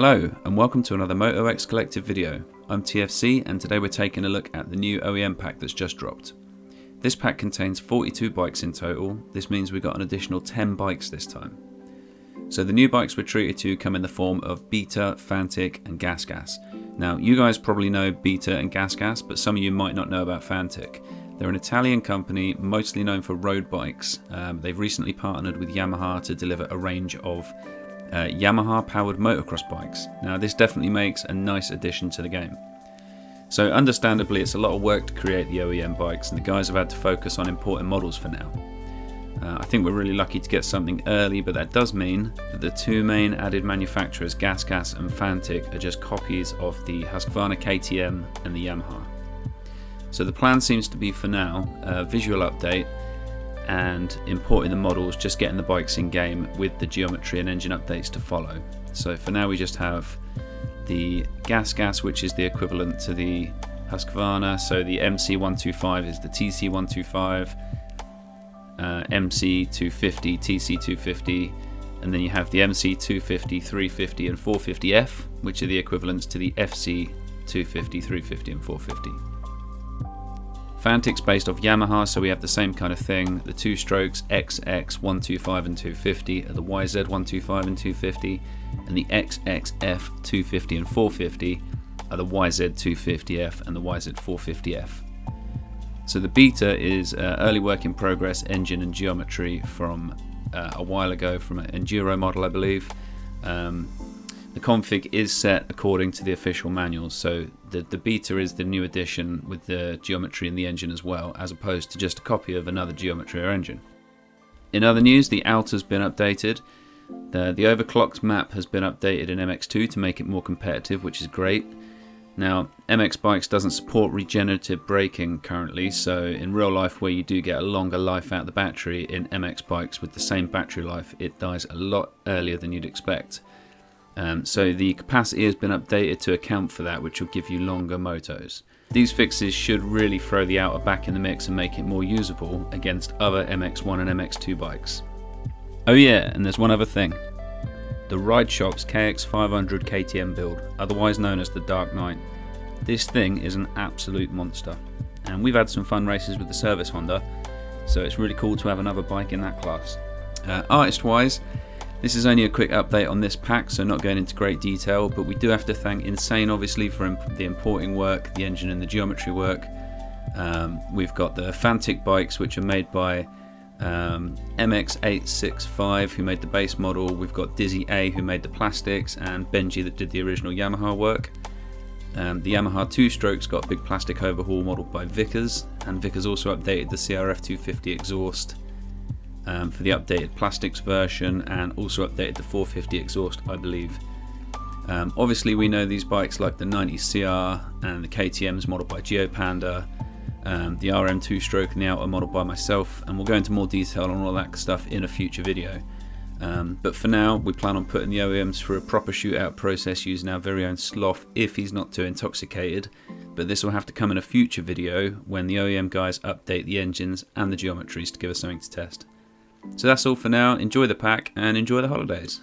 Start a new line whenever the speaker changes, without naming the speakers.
Hello and welcome to another MotoX Collective video. I'm TFC and today we're taking a look at the new OEM pack that's just dropped. This pack contains 42 bikes in total. This means we've got an additional 10 bikes this time. So the new bikes we're treated to come in the form of Beta, Fantic and Gas. Now you guys probably know Beta and Gas, but some of you might not know about Fantic. They're an Italian company mostly known for road bikes. They've recently partnered with Yamaha to deliver a range of Yamaha powered motocross bikes. Now this definitely makes a nice addition to the game. So understandably it's a lot of work to create the OEM bikes and the guys have had to focus on importing models for now. I think we're really lucky to get something early, but that does mean that the two main added manufacturers, Gas and Fantic, are just copies of the Husqvarna KTM and the Yamaha. So the plan seems to be for now a visual update and importing the models, just getting the bikes in game with the geometry and engine updates to follow. So for now we just have the Gas, which is the equivalent to the Husqvarna. So the MC125 is the TC125, MC250, TC250, and then you have the MC250, 350 and 450F, which are the equivalents to the FC250, 350 and 450. Fantic's based off Yamaha, so we have the same kind of thing. The two strokes XX125 and 250 are the YZ125 and 250, and the XXF 250 and 450 are the YZ250F and the YZ450F. So the Beta is early work in progress engine and geometry from a while ago, from an Enduro model I believe. The config is set according to the official manuals, so the Beta is the new edition with the geometry in the engine as well, as opposed to just a copy of another geometry or engine. In other news, the outer's been updated. The overclocked map has been updated in MX2 to make it more competitive, which is great. Now, MX Bikes doesn't support regenerative braking currently, so in real life where you do get a longer life out of the battery, in MX Bikes with the same battery life, it dies a lot earlier than you'd expect. So the capacity has been updated to account for that, which will give you longer motos. These fixes should really throw the outer back in the mix and make it more usable against other MX1 and MX2 bikes. Oh yeah, and there's one other thing. The Ride Shop's KX500 KTM build, otherwise known as the Dark Knight. This thing is an absolute monster, and we've had some fun races with the Service Honda, so it's really cool to have another bike in that class. Artist wise, this is only a quick update on this pack, so not going into great detail, but we do have to thank Insane obviously for the importing work, the engine and the geometry work. We've got the Fantic bikes, which are made by MX865, who made the base model. We've got Dizzy A, who made the plastics, and Benji that did the original Yamaha work. The Yamaha 2-strokes got a big plastic overhaul modelled by Vickers, and Vickers also updated the CRF 250 exhaust for the updated plastics version, and also updated the 450 exhaust I believe. Obviously we know these bikes like the 90CR and the KTM's modelled by GeoPanda, the RM 2-stroke and the outer modelled by myself, and we'll go into more detail on all that stuff in a future video. But for now we plan on putting the OEMs through a proper shootout process using our very own Sloth if he's not too intoxicated, but this will have to come in a future video when the OEM guys update the engines and the geometries to give us something to test. So that's all for now. Enjoy the pack and enjoy the holidays.